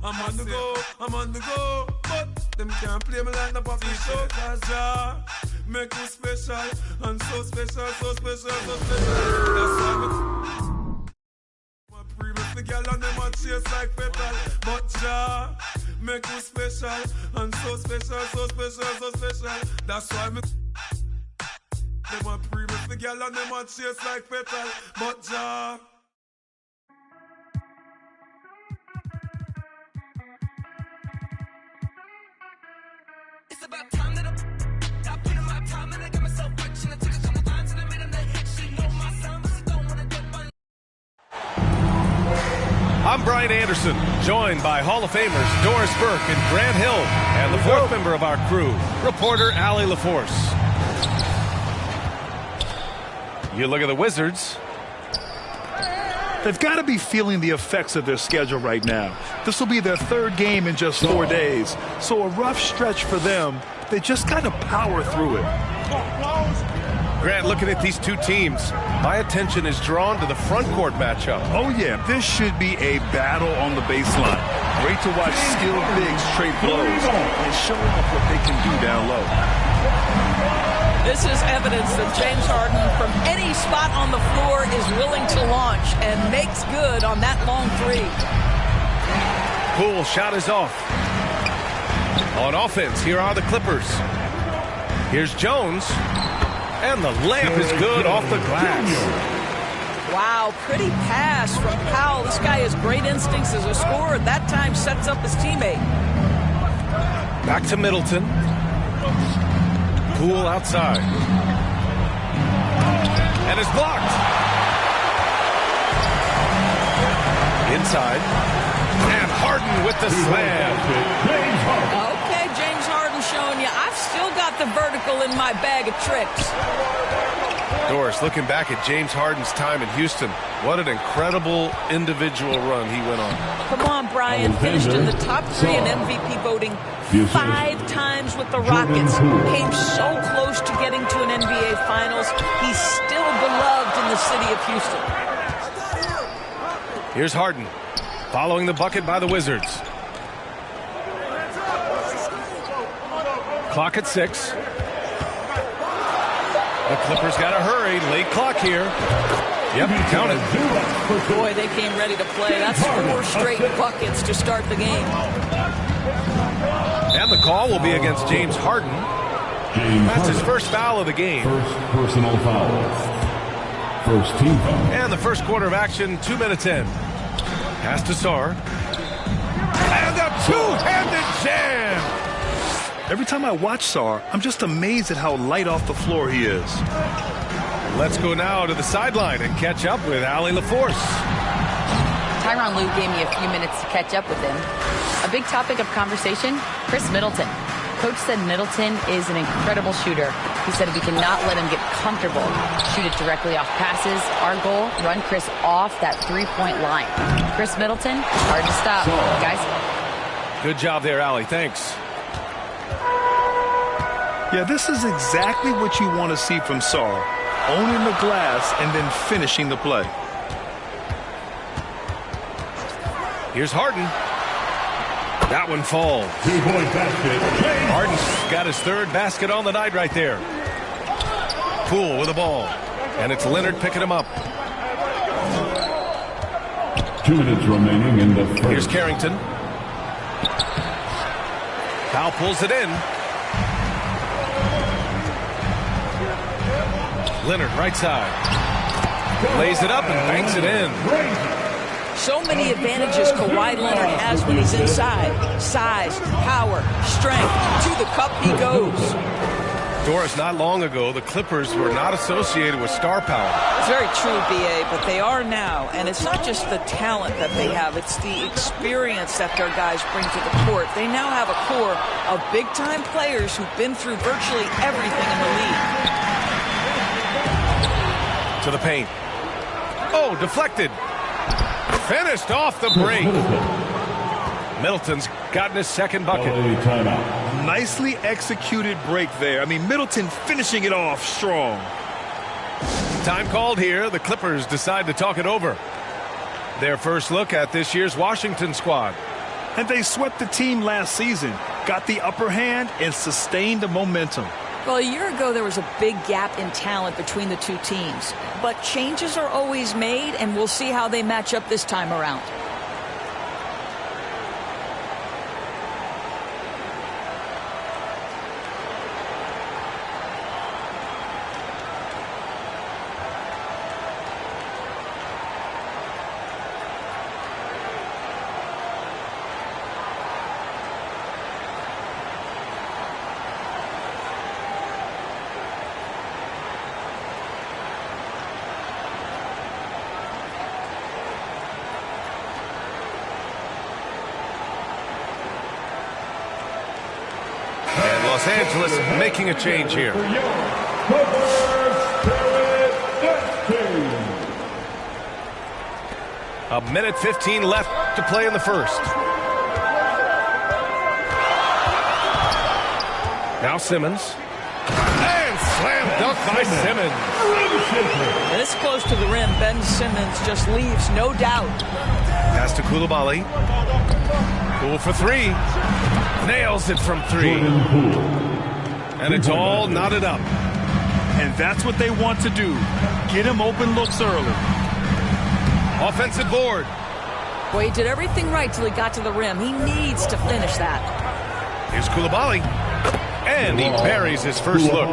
I'm on the go, but them can't play me like the puppy show. Cause make you special, and so special, so special, so special. That's why my previous the girl and them a chase like petal. But make you special, and so special, so special, so special. That's why me them a previous the girl and them a chase like petal. But it's about time that I put in my time and I got myself rich and I took a couple times and I made them the hit. She know my sound, but she don't wanna get my. I'm Brian Anderson, joined by Hall of Famers Doris Burke and Grant Hill, and the fourth member of our crew, reporter Allie LaForce. You look at the Wizards. They've got to be feeling the effects of their schedule right now. This will be their third game in just 4 days. So a rough stretch for them. They just got to power through it. Grant, looking at these two teams, my attention is drawn to the front court matchup. Oh, yeah. This should be a battle on the baseline. Great to watch skilled bigs trade blows and show off what they can do down low. This is evidence that James Harden, from any spot on the floor, is willing to launch and makes good on that long three. Poole shot is off. On offense, here are the Clippers. Here's Jones. And the layup is good off the glass. Wow, pretty pass from Powell. This guy has great instincts as a scorer. That time sets up his teammate. Back to Middleton. Poole outside. And is blocked. Inside. And Harden with the slam. Okay, James Harden showing you, I've still got the vertical in my bag of tricks. Doris, looking back at James Harden's time in Houston, what an incredible individual run he went on. Come on, Brian. Finished in the top 3 in MVP voting 5 times with the Rockets. Came so close to getting to an NBA Finals. He's still beloved in the city of Houston. Here's Harden, following the bucket by the Wizards. Clock at 6. The Clippers got to hurry. Late clock here. Yep, count it. Boy, they came ready to play. That's 4 straight buckets to start the game. And the call will be against James Harden. That's his first foul of the game. First personal foul. First team foul. And the first quarter of action, 2 minutes in. Pass to Sarr. And a two-handed jam. Every time I watch Sarr, I'm just amazed at how light off the floor he is. Let's go now to the sideline and catch up with Allie LaForce. Tyronn Lue gave me a few minutes to catch up with him. A big topic of conversation, Chris Middleton. Coach said Middleton is an incredible shooter. He said we cannot let him get comfortable. Shoot it directly off passes. Our goal, run Chris off that three-point line. Chris Middleton, hard to stop. Guys. Good job there, Allie. Thanks. Yeah, this is exactly what you want to see from Sarr. Owning the glass and then finishing the play. Here's Harden. That one falls. Harden's got his third basket on the night right there. Poole with the ball. And it's Leonard picking him up. 2 minutes remaining in the first. Here's Carrington. Powell pulls it in. Leonard right side. Lays it up and banks it in. So many advantages Kawhi Leonard has when he's inside. Size, power, strength. To the cup he goes. Doris, not long ago, the Clippers were not associated with star power. It's very true, B.A., but they are now. And it's not just the talent that they have. It's the experience that their guys bring to the court. They now have a core of big-time players who've been through virtually everything in the league. To the paint. Oh, deflected. Finished off the break. Middleton's gotten his second bucket. Nicely executed break there. I mean, Middleton finishing it off strong. Time called here. The Clippers decide to talk it over. Their first look at this year's Washington squad. And they swept the team last season, got the upper hand, and sustained the momentum. Well, a year ago, there was a big gap in talent between the two teams. But changes are always made, and we'll see how they match up this time around. Los Angeles making a change here. A minute 15 left to play in the first. Now Simmons. And slam dunk by Simmons. This close to the rim, Ben Simmons just leaves, no doubt. Pass to Coulibaly. Poole for three. Nails it from three. And it's all knotted up. And that's what they want to do. Get him open looks early. Offensive board. Well, he did everything right till he got to the rim. He needs to finish that. Here's Coulibaly. And he buries his first look.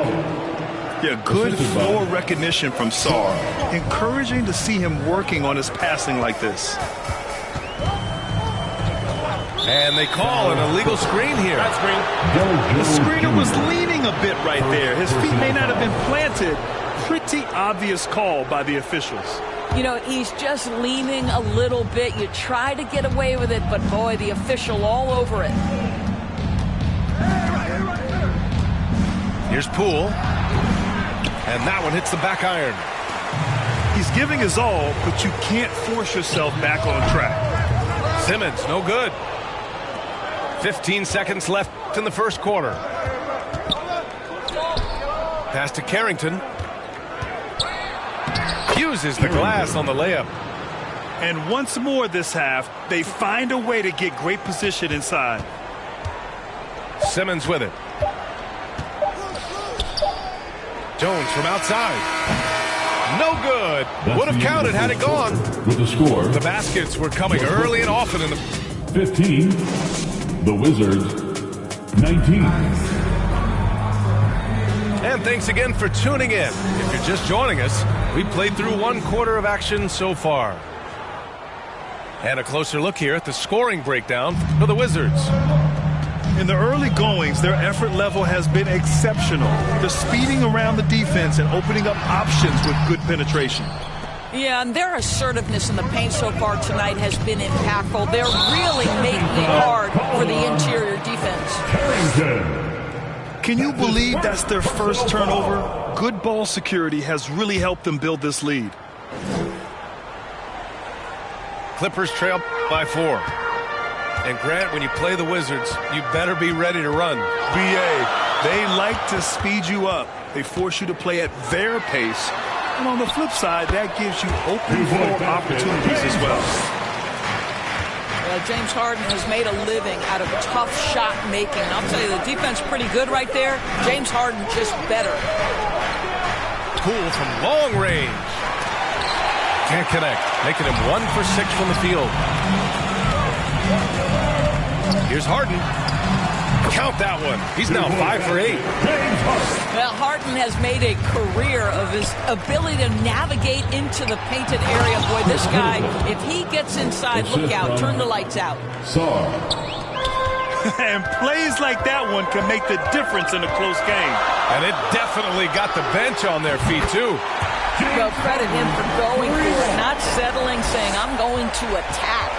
Yeah, good floor recognition from Sarr. Encouraging to see him working on his passing like this. And they call an illegal screen here. The screener was leaning a bit right there. His feet may not have been planted. Pretty obvious call by the officials. You know, he's just leaning a little bit. You try to get away with it, but boy, the official all over it. Here's Poole. And that one hits the back iron. He's giving his all, but you can't force yourself back on track. Simmons, no good. 15 seconds left in the first quarter. Pass to Carrington. Uses the glass on the layup. And once more this half, they find a way to get great position inside. Simmons with it. Jones from outside. No good. Would have counted had it gone. With the score, The baskets were coming early and often in the... 15. The Wizards, 19. And thanks again for tuning in. If you're just joining us, we played through one quarter of action so far. And a closer look here at the scoring breakdown for the Wizards. In the early goings, their effort level has been exceptional. They're speeding around the defense and opening up options with good penetration. Yeah, and their assertiveness in the paint so far tonight has been impactful. They're really making it hard for the interior defense. Can you believe that's their first turnover? Good ball security has really helped them build this lead. Clippers trail by 4. And Grant, when you play the Wizards, you better be ready to run. BA, they like to speed you up. They force you to play at their pace. And on the flip side, that gives you open floor opportunities as well. James Harden has made a living out of tough shot making. I'll tell you, the defense pretty good right there. James Harden just better. Poole from long range. Can't connect, making him 1 for 6 from the field. Here's Harden. Count that one. He's now 5 for 8. Well, Harden has made a career of his ability to navigate into the painted area. Boy, this guy, if he gets inside, look out, turn the lights out. And plays like that one can make the difference in a close game. And it definitely got the bench on their feet, too. Well, credit him for going for it, not settling, saying, I'm going to attack.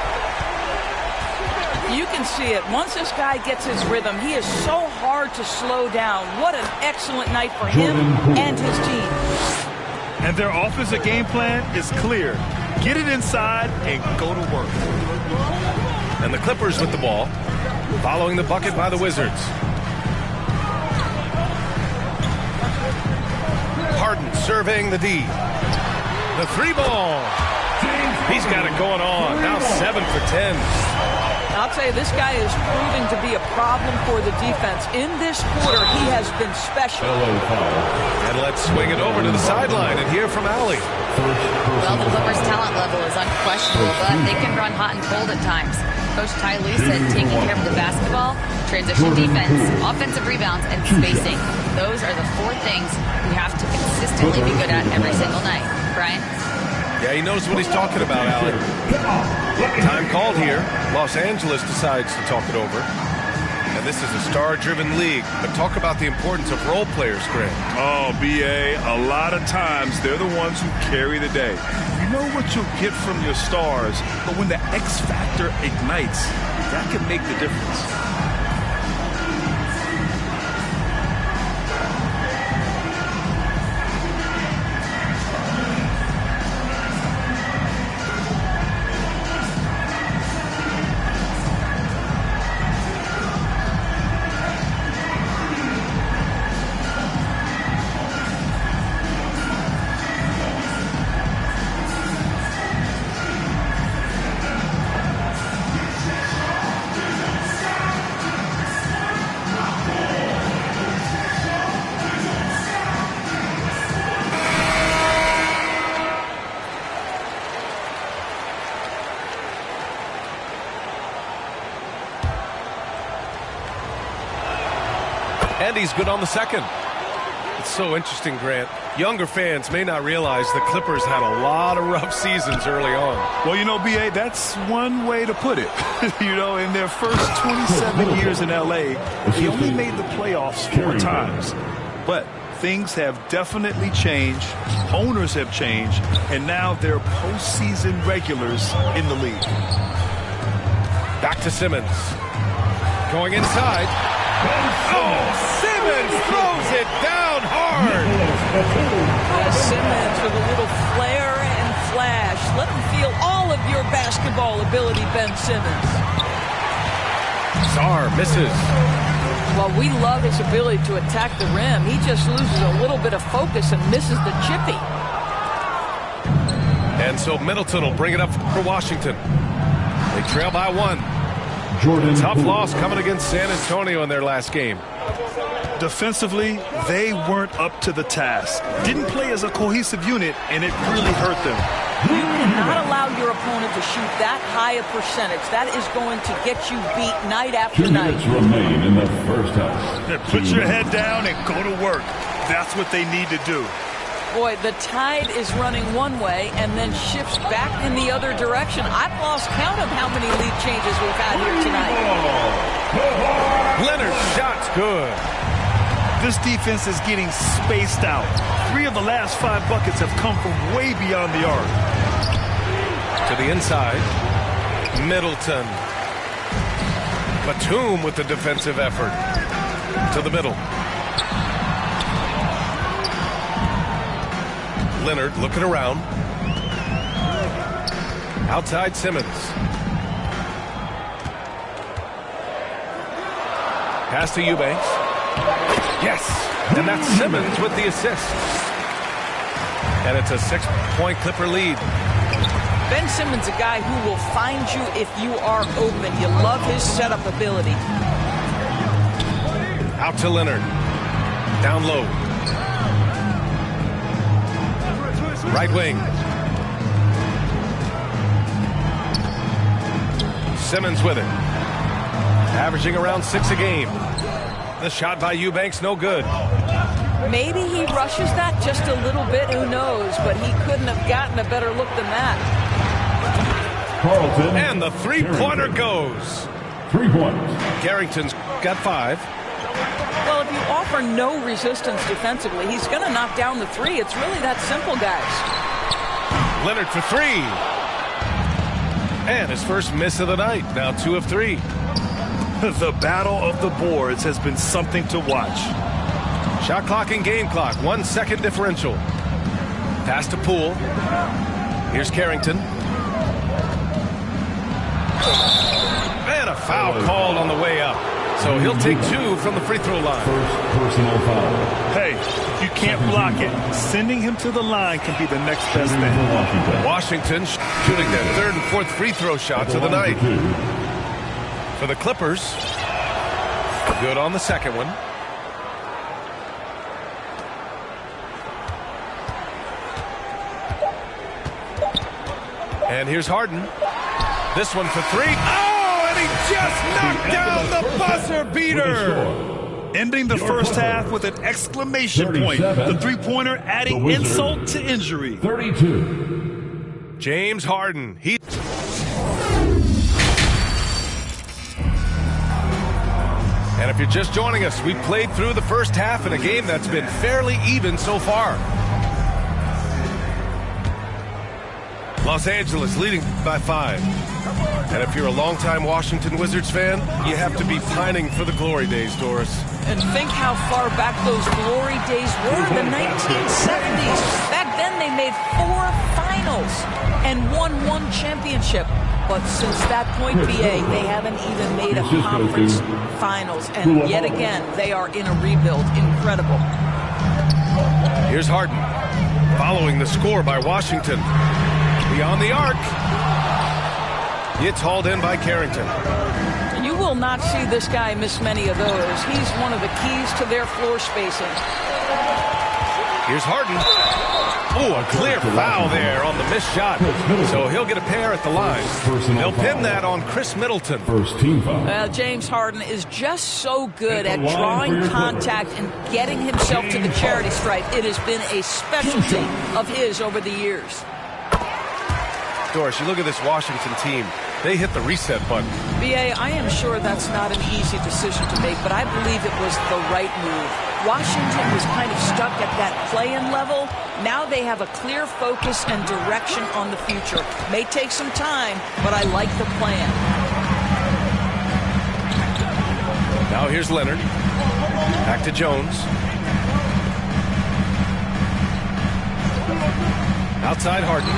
You can see it. Once this guy gets his rhythm, he is so hard to slow down. What an excellent night for him and his team. And their offensive game plan is clear. Get it inside and go to work. And the Clippers with the ball, following the bucket by the Wizards. Harden surveying the D. The 3 ball. He's got it going on. Now 7 for 10. I'll tell you, this guy is proving to be a problem for the defense. In this quarter, he has been special. And let's swing it over to the sideline and hear from Allie. Well, the Clippers' talent level is unquestionable, but they can run hot and cold at times. Coach Ty Lue said taking care of the basketball, transition defense, offensive rebounds, and spacing. Those are the 4 things we have to consistently be good at every single night. Brian? Yeah, he knows what he's talking about, Allie. Time called here. Los Angeles decides to talk it over. And this is a star-driven league. But talk about the importance of role players, Grant. Oh, B.A., a lot of times they're the ones who carry the day. You know what you'll get from your stars, but when the X factor ignites, that can make the difference. And he's good on the second. It's so interesting, Grant. Younger fans may not realize the Clippers had a lot of rough seasons early on. Well, you know, B.A., that's one way to put it. You know, in their first 27 years in L.A., they only made the playoffs 4 times. But things have definitely changed. Owners have changed. And now they're postseason regulars in the league. Back to Simmons. Going inside. Oh, Simmons throws it down hard. Simmons with a little flair and flash. Let him feel all of your basketball ability, Ben Simmons. Sarr misses. Well, we love his ability to attack the rim. He just loses a little bit of focus and misses the chippy. And so Middleton will bring it up for Washington. They trail by 1. Tough loss coming against San Antonio in their last game. Defensively, they weren't up to the task. Didn't play as a cohesive unit, and it really hurt them. You cannot allow your opponent to shoot that high a percentage. That is going to get you beat night after 2 minutes night. remain in the first half. Put your head down and go to work. That's what they need to do. Boy, the tide is running one way and then shifts back in the other direction. I've lost count of how many lead changes we've had here tonight. Leonard's shot's good. This defense is getting spaced out. 3 of the last 5 buckets have come from way beyond the arc. To the inside. Middleton. Batum with the defensive effort. To the middle. Leonard looking around. Outside Simmons. Pass to Eubanks. Yes! And that's Simmons with the assist. And it's a 6-point Clipper lead. Ben Simmons, a guy who will find you if you are open. You love his setup ability. Out to Leonard. Down low. Right wing. Simmons with it. Averaging around 6 a game. The shot by Eubanks, no good. Maybe he rushes that just a little bit, who knows, but he couldn't have gotten a better look than that. Carlton. And the three-pointer goes. 3 points. Garrington's got 5. Well, if you offer no resistance defensively, he's going to knock down the 3. It's really that simple, guys. Leonard for 3. And his first miss of the night. Now 2 of 3. The battle of the boards has been something to watch. Shot clock and game clock. 1 second differential. Pass to Poole. Here's Carrington. And a foul called on the way up. So he'll take 2 from the free throw line. First personal foul. Hey, you can't block it. Sending him to the line can be the next best thing. Washington shooting their 3rd and 4th free throw shots of the night. for the Clippers. Good on the second one. And here's Harden. This one for three. Oh, and he just knocked down the buzzer beater. Ending the first half with an exclamation point. The three-pointer adding insult to injury. 32. James Harden. And if you're just joining us, we played through the first half in a game that's been fairly even so far. Los Angeles leading by 5. And if you're a longtime Washington Wizards fan, you have to be pining for the glory days, Doris. And think how far back those glory days were, the 1970s. Back then they made 4 finals and won 1 championship. But since that point, BA, they haven't even made a conference finals. And yet again, they are in a rebuild. Incredible. Here's Harden, following the score by Washington. Beyond the arc. It's hauled in by Carrington. You will not see this guy miss many of those. He's one of the keys to their floor spacing. Here's Harden. Oh, a clear foul there on the missed shot. So he'll get a pair at the line. They'll pin that on Chris Middleton. First team foul. Well, James Harden is just so good at drawing contact and getting himself to the charity stripe. It has been a specialty of his over the years. Doris, you look at this Washington team. They hit the reset button. BA, I am sure that's not an easy decision to make, but I believe it was the right move. Washington was kind of stuck at that play-in level. Now they have a clear focus and direction on the future. May take some time, but I like the plan. Now here's Leonard. Back to Jones. Outside Harden.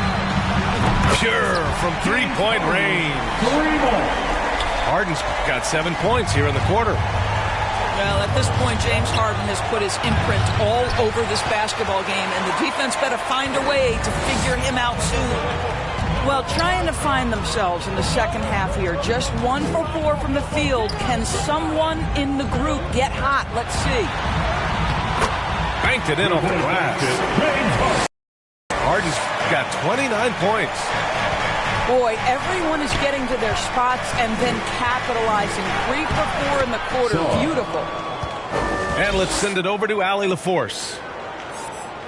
Pure from three-point range. Harden's got 7 points here in the quarter. Well, at this point, James Harden has put his imprint all over this basketball game, and the defense better find a way to figure him out soon. Well, trying to find themselves in the second half here. Just 1 for 4 from the field. Can someone in the group get hot? Let's see. Banked it in off the glass. Harden's got 29 points. Boy, everyone is getting to their spots and then capitalizing. 3 for 4 in the quarter. Beautiful. And let's send it over to Allie LaForce.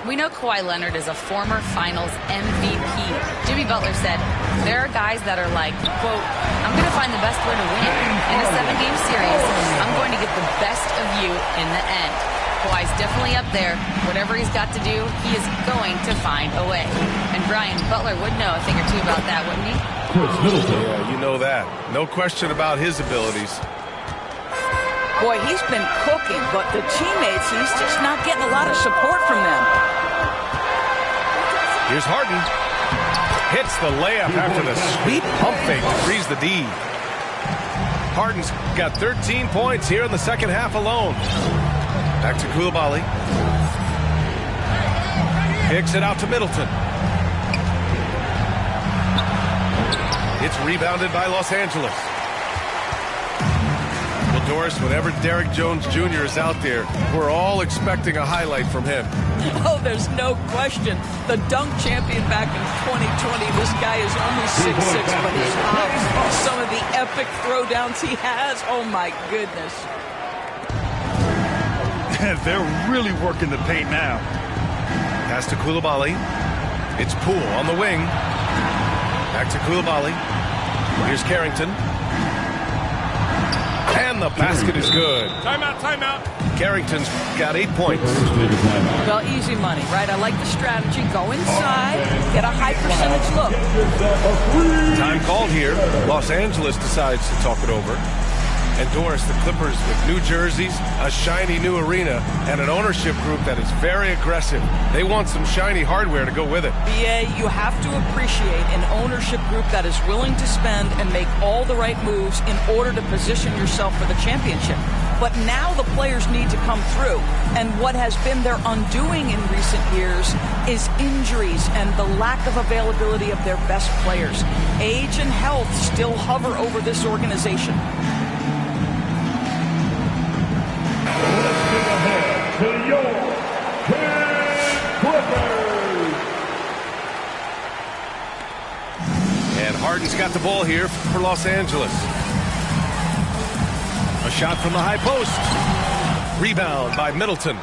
We know Kawhi Leonard is a former Finals MVP. Jimmy Butler said, there are guys that are like, quote, I'm going to find the best way to win. In a 7-game series, I'm going to get the best of you in the end. Kawhi's definitely up there. Whatever he's got to do, he is going to find a way. And Brian, Butler would know a thing or two about that, wouldn't he? Yeah, you know that. No question about his abilities. Boy, he's been cooking, but the teammates, he's just not getting a lot of support from them. Here's Harden. Hits the layup after the sweet pump fake to freeze the D. Harden's got 13 points here in the second half alone. Back to Koulibaly. Kicks it out to Middleton. It's rebounded by Los Angeles. Well, Doris, whenever Derrick Jones Jr. is out there, we're all expecting a highlight from him. Oh, there's no question. The dunk champion back in 2020, this guy is only 6'6", but his hops, some of the epic throwdowns he has, oh my goodness. They're really working the paint now. Pass to Koulibaly. It's Poole on the wing. Back to Koulibaly. Here's Carrington. And the basket is good. Timeout, timeout. Carrington's got 8 points. Well, easy money, right? I like the strategy. Go inside, get a high percentage look. Time called here. Los Angeles decides to talk it over. And Doris, the Clippers with new jerseys, a shiny new arena, and an ownership group that is very aggressive. They want some shiny hardware to go with it. BA, you have to appreciate an ownership group that is willing to spend and make all the right moves in order to position yourself for the championship. But now the players need to come through. And what has been their undoing in recent years is injuries and the lack of availability of their best players. Age and health still hover over this organization. the ball here for Los Angeles. A shot from the high post. Rebound by Middleton.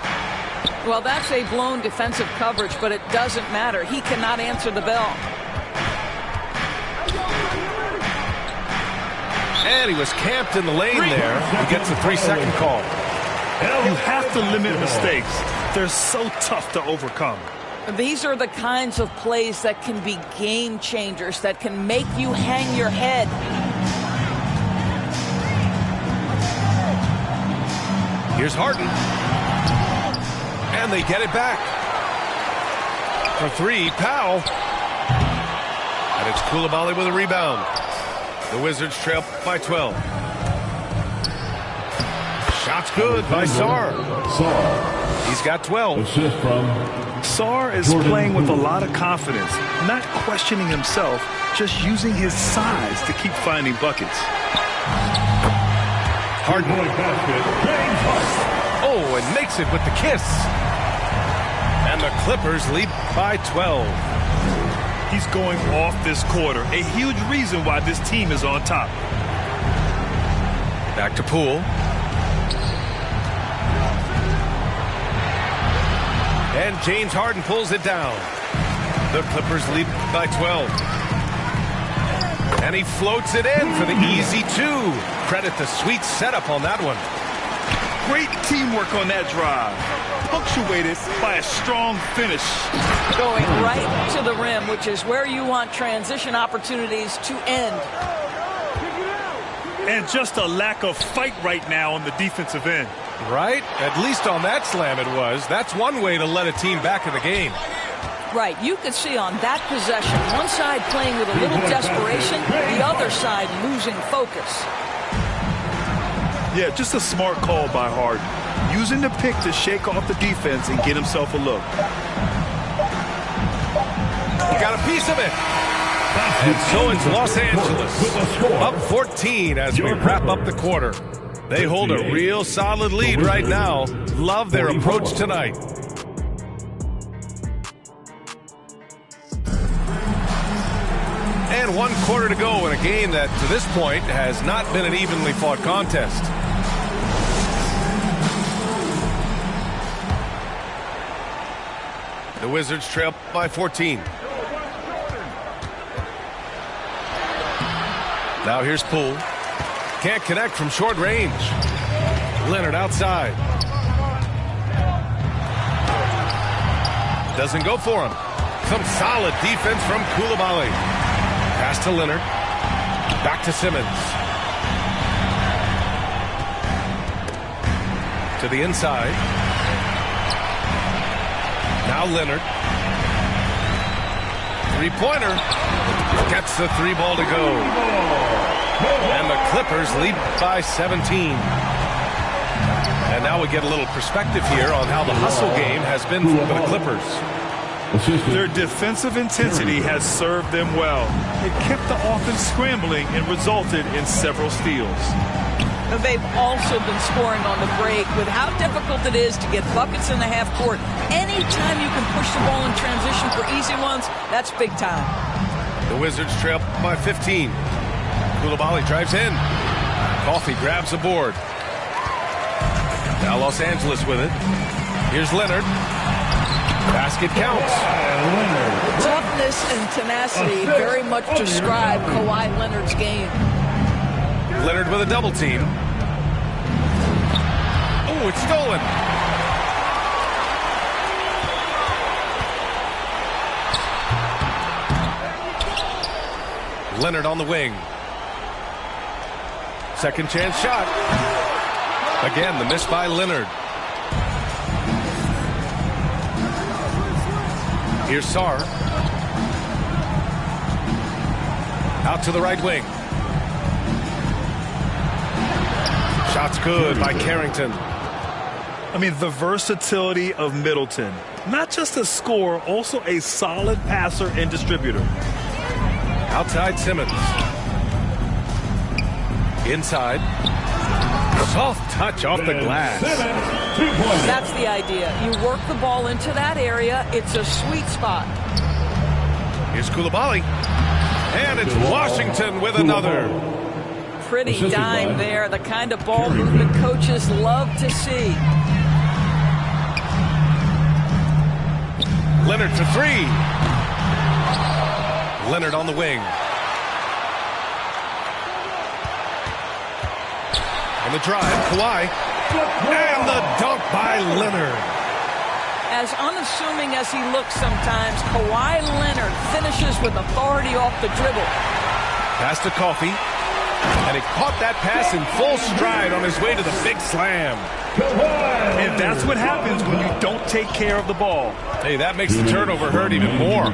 Well, that's a blown defensive coverage, but it doesn't matter. He cannot answer the bell. And he was camped in the lane there. He gets a 3-second call. You have to limit mistakes. They're so tough to overcome. These are the kinds of plays that can be game changers, that can make you hang your head. Here's Harden. And they get it back. For 3, Powell. And it's Coulibaly with a rebound. The Wizards trail by 12. Shot's good by Sarr. He's got 12. Assist from Sarr is playing with a lot of confidence, not questioning himself, just using his size to keep finding buckets. Harden. Oh, and makes it with the kiss. And the Clippers lead by 12. He's going off this quarter, a huge reason why this team is on top. Back to Poole. And James Harden pulls it down. The Clippers lead by 12. And he floats it in for the easy 2. Credit the sweet setup on that one. Great teamwork on that drive, punctuated by a strong finish. Going right to the rim, which is where you want transition opportunities to end. And just a lack of fight right now on the defensive end. Right? At least on that slam it was. That's one way to let a team back in the game. Right. You could see on that possession, one side playing with a little desperation, the other side losing focus. Yeah, just a smart call by Harden. Using the pick to shake off the defense and get himself a look. He got a piece of it. And so it's Los Angeles up 14 as we wrap up the quarter. They hold a real solid lead right now. Love their approach tonight. And 1 quarter to go in a game that to this point has not been an evenly fought contest. The Wizards trail by 14. Now here's Poole. Can't connect from short range. Leonard outside. Doesn't go for him. Some solid defense from Coulibaly. Pass to Leonard. Back to Simmons. To the inside. Now Leonard. 3-pointer. Gets the 3 ball to go. And the Clippers lead by 17. And now we get a little perspective here on how the hustle game has been for the Clippers. Their defensive intensity has served them well. It kept the offense scrambling and resulted in several steals. They've also been scoring on the break with how difficult it is to get buckets in the half court. Anytime you can push the ball in transition for easy ones, that's big time. The Wizards trail by 15. Coulibaly drives in. Coffey grabs the board. Now Los Angeles with it. Here's Leonard. Basket counts. Toughness and tenacity very much describe Kawhi Leonard's game. Leonard with a double team. Oh, it's stolen. Leonard on the wing. Second chance shot. Again, the miss by Leonard. Here's Sarr. Out to the right wing. Shot's good by Carrington. I mean, the versatility of Middleton. Not just a scorer, also a solid passer and distributor. Outside Simmons. Inside. Soft touch off the glass. That's the idea. You work the ball into that area. It's a sweet spot. Here's Coulibaly. And it's Washington with another. Pretty dime there, the kind of ball movement coaches love to see. Leonard for three. Leonard on the wing. On the drive, Kawhi. And the dunk by Leonard. As unassuming as he looks sometimes, Kawhi Leonard finishes with authority off the dribble. Pass to Coffey. And he caught that pass in full stride on his way to the big slam. And that's what happens when you don't take care of the ball. Hey, that makes the turnover hurt even more.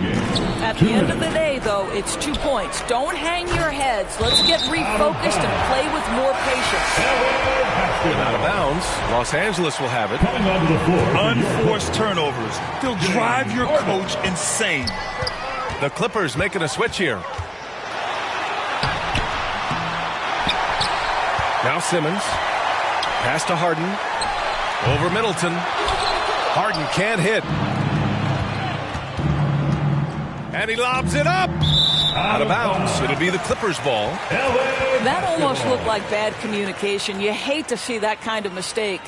At the end of the day, though, it's 2 points. Don't hang your heads. Let's get refocused and play with more patience. And out of bounds, Los Angeles will have it. Unforced turnovers. They'll drive your coach insane. The Clippers making a switch here. Now Simmons. Pass to Harden. Over Middleton. Harden can't hit. And he lobs it up. Out of bounds. It'll be the Clippers' ball. That almost looked like bad communication. You hate to see that kind of mistake.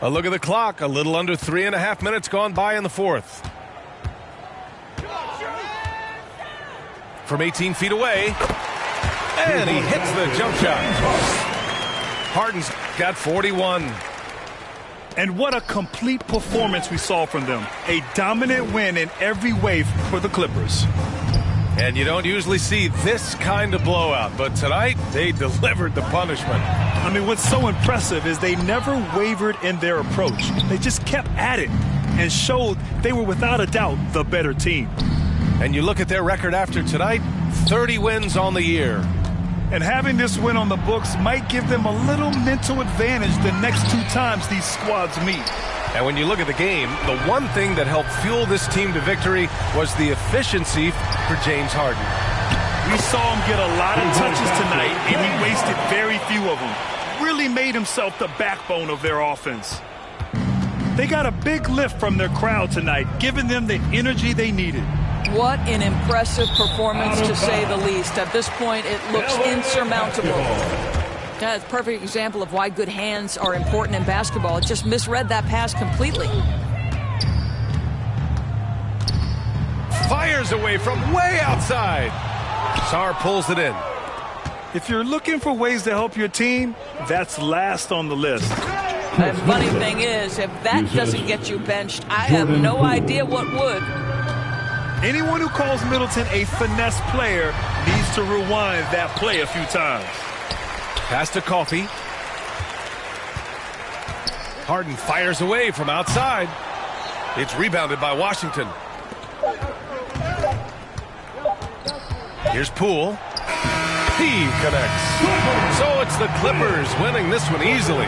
A look at the clock. A little under 3.5 minutes gone by in the fourth. From 18 feet away. And he hits the jump shot. Harden's got 41. And what a complete performance we saw from them. A dominant win in every way for the Clippers. And you don't usually see this kind of blowout, but tonight they delivered the punishment. I mean, what's so impressive is they never wavered in their approach. They just kept at it and showed they were without a doubt the better team. And you look at their record after tonight, 30 wins on the year. And having this win on the books might give them a little mental advantage the next 2 times these squads meet. And when you look at the game, the one thing that helped fuel this team to victory was the efficiency for James Harden. We saw him get a lot of touches tonight, and he wasted very few of them. Really made himself the backbone of their offense. They got a big lift from their crowd tonight, giving them the energy they needed. What an impressive performance, to say the least. At this point, it looks insurmountable. That's a perfect example of why good hands are important in basketball. It just misread that pass completely. Fires away from way outside. Sarr pulls it in. If you're looking for ways to help your team, that's last on the list. The funny thing is, if that doesn't get you benched, I have no idea what would. Anyone who calls Middleton a finesse player needs to rewind that play a few times. Pass to Coffey. Harden fires away from outside. It's rebounded by Washington. Here's Poole. He connects. So it's the Clippers winning this one easily.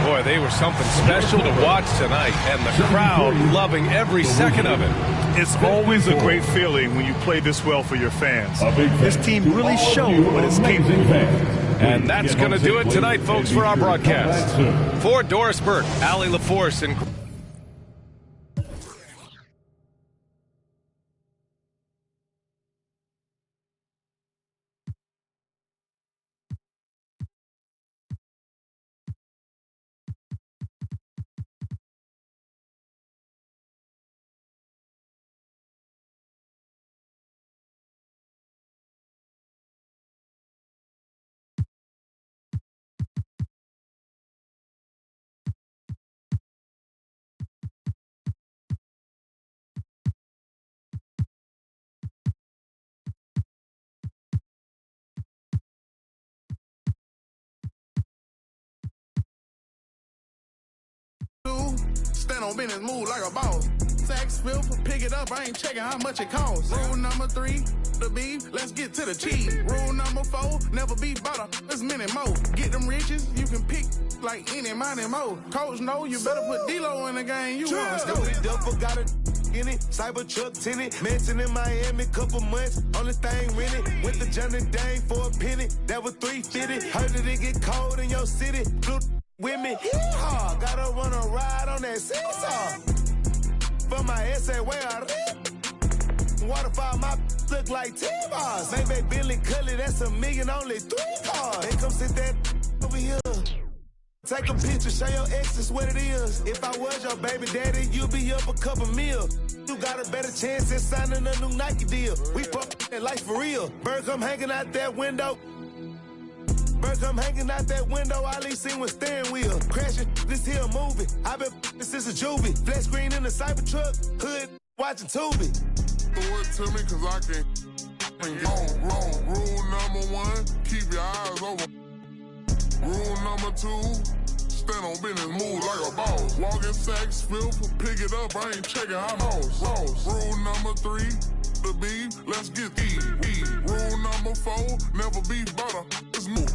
Boy, they were something special to watch tonight, and the crowd loving every second of it. It's always a great feeling when you play this well for your fans. This team really showed what it's capable of. And that's going to do it tonight, folks, for our broadcast. For Doris Burke, Allie LaForce, and stand on business, move like a boss. Sacks filth, pick it up, I ain't checking how much it costs. Rule number 3, the beef, let's get to the cheese. Rule number 4, never be butter, there's many more. Get them riches, you can pick like any, money, more. Coach, know you better put D-Lo in the game, you want to go. Duffel got it in it, cyber truck tenant, mansion in Miami, couple months, only thing rented. Went to Johnny Dane for a penny, that was $350. Heard that it get cold in your city, blue with me. Gotta run a ride on that seesaw. for my essay where I waterfall, my look like 10 bars. Maybe Billy Cully, that's $1 million, only 3 cars. They come sit that over here. Take a picture, show your exes what it is. If I was your baby daddy, you'd be up a couple mil. You got a better chance at signing a new Nike deal. We fuck that life for real. Bird come hanging out that window. Bird come hanging out that window. All he seen was steering wheel. Crashing this here movie. I been since a juvie. Flat screen in the Cybertruck. Hood watching Tubi. Throw it to me cause I can't wrong. Rule number 1, keep your eyes open. Rule number 2, stand on business, move like a boss. Walk in sacks, filth, pick it up, I ain't checking how boss. Rule number 3, the beef, let's get eat. Rule number 4, never be butter, let's move.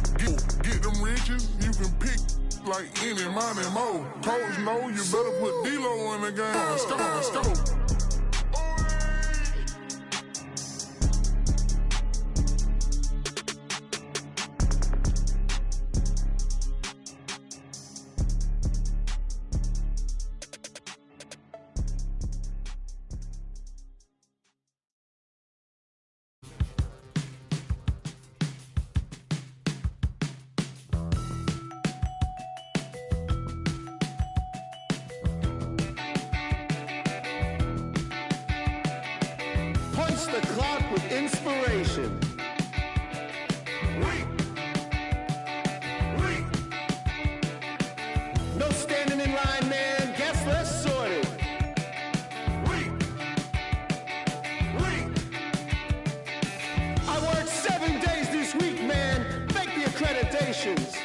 Get them riches, you can pick like any money more. Coach know you better put D-Lo in the game. Let's go. The clock with inspiration. No standing in line, man. Guess less sorted. I worked 7 days this week, man. Make the accreditations.